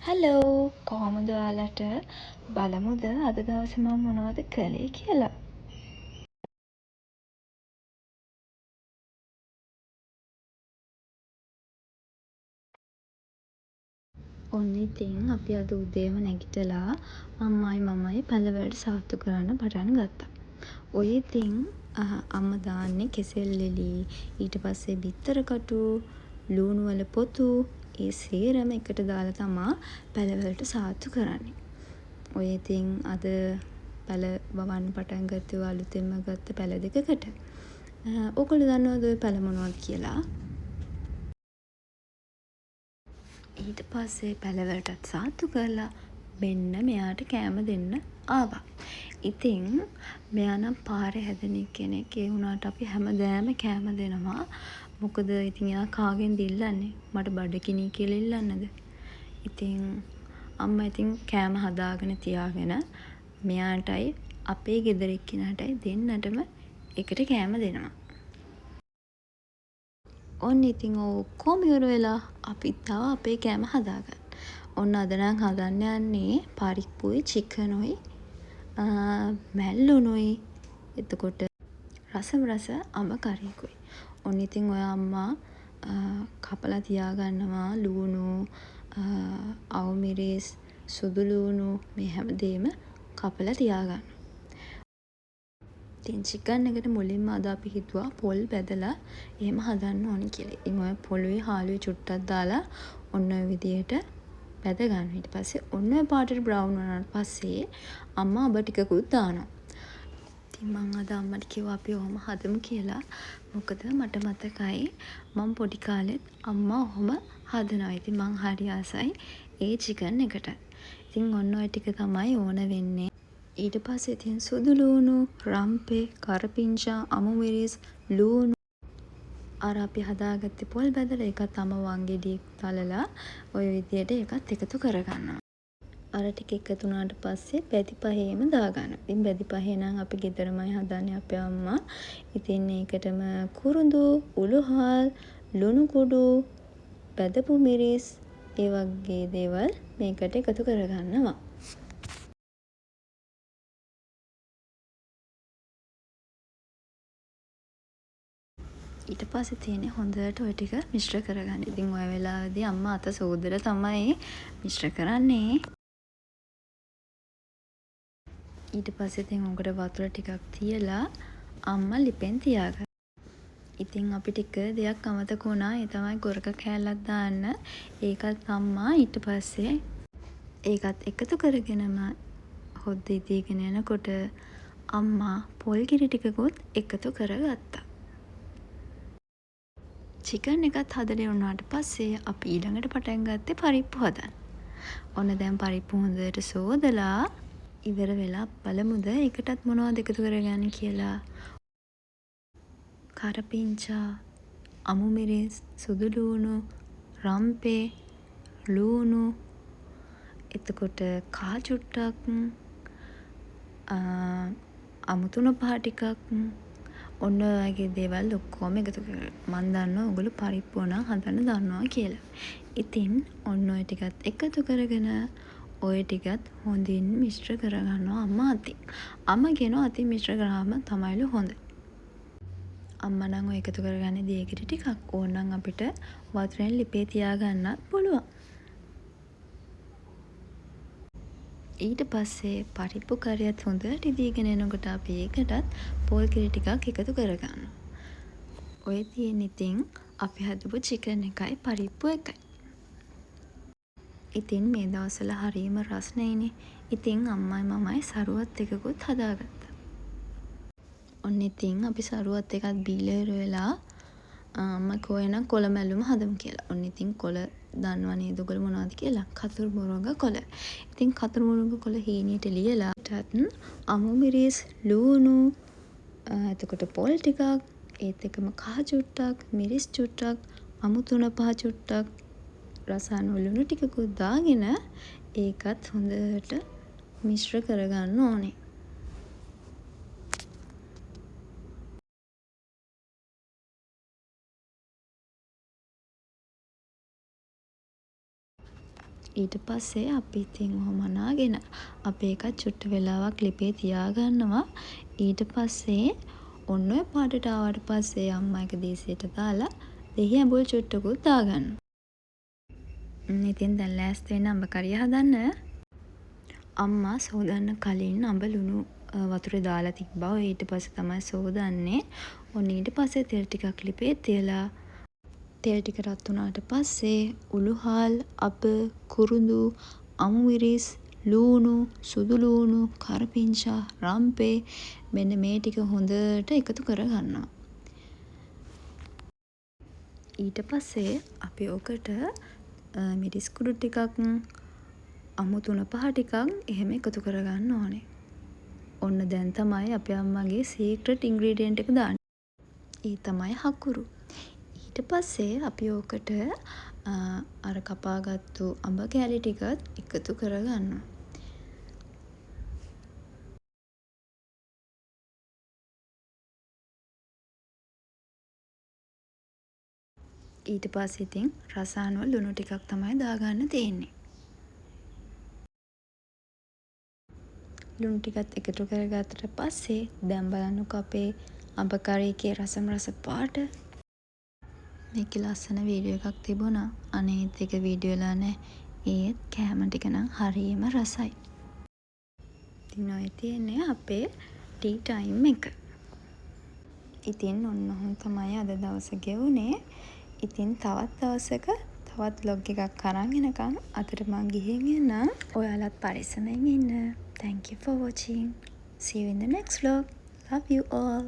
Hello කොහොමද ඔයාලට බලමුද අද දවසේ මම මොනවද කළේ කියලා. ඔන්න ඉතින් අපි අද උදේම නැගිටලා අම්මයි මමයි පැලවලට සාත්තු කරන්න පටන් ගත්තා. ඔය ඉතින් අම්මා දාන්නේ කෙසෙල් එළි, ඊට පස්සේ බිත්තර කටු, ලූණු වල පොතු, ඒ සේරම එකට දාලා තමා පැලවලට සාත්තු කරන්නේ. ඔය ඉතින් අද පැල වවන්න පටන් ගත්තේ ඔය අලුතෙන්ම ගත්ත පැල දෙකකට. ඔයගොල්ලෝ දන්නවද ඔය පැල මොනවද කියලා? ඊට පස්සේ පැලවලටත් සාත්තු කරලා මෙන්න මෙයාට කෑම දෙන්න ආවා. ඉතින් මෙයා නම් පාරේ හැදෙන කෙනෙක්. ඒ වුණාට අපි හැමදාම කෑම දෙනවා. මොකද ඉතින් එයා කාගෙන්ද ඉල්ලන්නේ? මට බඩගිනි කියලා ඉල්ලන්නද? ඉතින් අම්මා ඉතින් කෑම හදාගෙන තියාගෙන මෙයාටයි අපේ ගෙදර එක්කිනාටයි දෙන්නටම එකට කෑම දෙනවා. ඔන්න ඉතින් ඔක්කොම ඉවර වෙලා අපිත් තව අපේ කෑම හදාගන්න. ඔන්න අද නම් හදන්න යන්නේ පරිප්පුයි, චිකනුයි, මැල්ලුනුයි, එතකොට රස අඹ කරියකුයි. ඔන්න ඉතින් ඔය අම්මා කපලා තියාගන්නවා ලූණු, අවුමිරිස්, සුදු ලූණු මේ හැමදේම කපලා තියාගන්න. ඉතින් චිකන් එකට මුලින්ම අද අපි හිතුවා පොල් බැදලා එහෙම හදන්න ඕනි කියලා. ඉතින් ඔය පොළුයි හාලුයි චුට්ටක් දාලා ඔන්න ඔය විදියට බැද ගන්න. ඊට පස්සේ ඔන්න ඔය පාටට බ්‍රවුන් වුණාට පස්සේ අම්මා අඹ ටිකකුත් දානවා. ඉතින් මං අද අම්මට කිව්වා අපි ඔහොම හදමු කියලා. මොකද මට මතකයි මම පොඩි කාලෙත් අම්මා ඔහොම හදනවා. ඉතින් මං හරි ආසයි ඒ චිකන් එකට. ඉතින් ඔන්න ඔය ටික තමයි ඕන වෙන්නේ. ඊට පස්සේ ඉතින් සුදු ලූණු, රම්පේ, කරපිංචා, අමුමිරිස්, ලූණු අර අපි හදාගත්තේ පොල් බැදලා ඒකත් අම වංගෙඩි තලලා ඔය විදියට ඒකත් එකතු කරගන්නවා. අර ටික එකතු වුණාට පස්සේ බැදි පහේම දාගන්නවා. ඉතින් බැදි පහේ නම් අපි ගෙදරමයි හදන්නේ අපේ අම්මා. ඉතින් ඒකටම කුරුඳු, උළුහල්, ලුණු කුඩු, බැදපු මිරිස් ඒ වගේ දේවල් මේකට එකතු කරගන්නවා. ඊට පස්සේ තියෙන්නේ හොඳට ඔය ටික මිශ්‍ර කරගන්න. ඉතින් ඔය වෙලාවේදී අම්මා අත සෝදලා තමයි මිශ්‍ර කරන්නේ. ඊට පස්සේ ඉතින් උකට වතුර ටිකක් තියලා අම්මා ලිපෙන් තියාගත්තා. ඉතින් අපිට එක දෙයක් අමතක වුණා. ඒ තමයි ගොරක කෑල්ලක් දාන්න. ඒකත් අම්මා ඊට පස්සේ ඒකත් එකතු කරගෙනම හොද්දේ තියගෙන යනකොට අම්මා පොල් කිරි ටිකකුත් එකතු කරගත්තා. චිකන් එකත් හදලා වුණාට පස්සේ අපි ඊළඟට පටන් ගත්තේ පරිප්පු හදන්න. ඔන්න දැන් පරිප්පු හොඳට සෝදලා ඉවර වෙලා බලමුද ඒකටත් මොනවද එකතු කරගන්නේ කියලා. කරපිංචා, අමුමිරිස්, සුදු ලූණු, රම්පේ, ලූණු, එතකොට කා චුට්ටක්, අමුතුන පහ ටිකක්, ඔන්න ඔය වගේ දේවල් ඔක්කොම එකතු කරලා මම දන්නවා ඔයගොල්ලෝ පරිප්පු නම් හදන්න දන්නවා කියලා. ඉතින් ඔන්න ඔය ටිකත් එකතු කරගෙන ඔය ටිකත් හොඳින් මිශ්‍ර කරගන්නවා අම්මා අතින්. අම්මා කියනවා අතින් මිශ්‍ර කරාම තමයිලු හොඳ. අම්මා නම් ඔය එකතු කරගන්නේ දේකිරි ටිකක්. ඕනනම් අපිට වතුරෙන් ලිපේ තියාගන්නත් පුළුවන්. ඊට පස්සේ පරිප්පු කරයත් හොඳට ඉදීගෙන එනකොට අපි ඒකටත් පොල් කිරි ටිකක් එකතු කරගන්නවා. ඔය තියෙන ඉතින් අපි හදපු චිකන් එකයි පරිප්පු එකයි. ඉතින් මේ දවස්වල හරීම රස්නෙයිනේ. ඉතින් අම්මයි මමයි සරුවත් එකකුත් හදාගත්තා. ඔන්න ඉතින් අපි සරුවත් එකත් බීලා ඉවර වෙලා අම්මා කෝයනම් කොළ මැල්ලුම හදමු කියලා. ඔන්න ඉතින් කොළ දන්නව නේද ඔයගොල්ලෝ මොනවද කියලා? කතුරු මුරග කොළ. ඉතින් කතුරු මුරග කොළ හීනියට ලියලා අමු මිරිස්, ලූණු, එතකොට පොල් ටිකක්, ඒත් එකම කහ චුට්ටක්, මිරිස් චුට්ටක්, අමු තුන පහ චුට්ටක්, රස අනුව ලුණු ටිකකුත් දාගෙන ඒකත් හොඳට මිශ්‍ර කරගන්න ඕනේ. ඊට පස්සේ අපි ඉතින් ඔහොම අනාගෙන අපි ඒකත් චුට්ට වෙලාවක් ලිපේ තියාගන්නවා. ඊට පස්සේ ඔන්න ඔය පාටට ආවට පස්සේ අම්මා එක දීසියට දාලා දෙහි ඇඹුල් චුට්ටකුත් දාගන්නවා. ඉතින් දැන් ලෑස්ති වෙන්න අඹ කරිය හදන්න. අම්මා සෝදන්න කලින් අඹ ලුණු වතුරේ දාලා තිබ්බා. ඔය ඊට පස්සේ තමයි සෝදන්නේ. ඔන්න ඊට පස්සේ තෙල් ටිකක් ලිපේ තියලා තෙල් ටික රත් වුණාට පස්සේ උළුහල්, අබ, කුරුඳු, අමු මිරිස්, ලූණු, සුදු ලූණු, කරපිංචා, රම්පේ මෙන්න මේ ටික හොඳට එකතු කරගන්නවා. ඊට පස්සේ අපි ඔකට මිරිස් කුඩු ටිකක්, අමු 3-5 ටිකක් එහෙම එකතු කරගන්න ඕනේ. ඔන්න දැන් තමයි අපේ අම්මගේ සීක්‍රට් ඉන්ග්‍රීඩියන්ට් එක දාන්නේ. ඒ තමයි හකුරු. ඊට පස්සේ අපි ඕකට අර කපාගත්තු අඹ කෑලි ටිකත් එකතු කරගන්නවා. ඊට පස්සේ ඉතින් රස අනුව ලුණු ටිකක් තමයි දාගන්න තියෙන්නේ. ලුණු ටිකත් එකතු කරගත්තට පස්සේ දැන් බලන්නකො අපේ අඹ කරි එකේ රස පාට. මේකේ ලස්සන වීඩියෝ එකක් තිබුණා. අනේත් එක වීඩියෝ වෙලා නැහැ. ඒත් කෑම ටික නම් හරියම රසයි. ඉතින් ඔය තියෙන්නේ අපේ ටී ටයිම් එක. ඉතින් ඔන්න ඔහොම තමයි අද දවස ගෙවුනේ. ඉතින් තවත් දවසක තවත් vlog එකක් අරන් එනකම් අතට මං ගිහින් එන්නම්. ඔයාලත් පරිස්සමෙන් ඉන්න. Thank you for watching. See you in the next vlog. Love you all.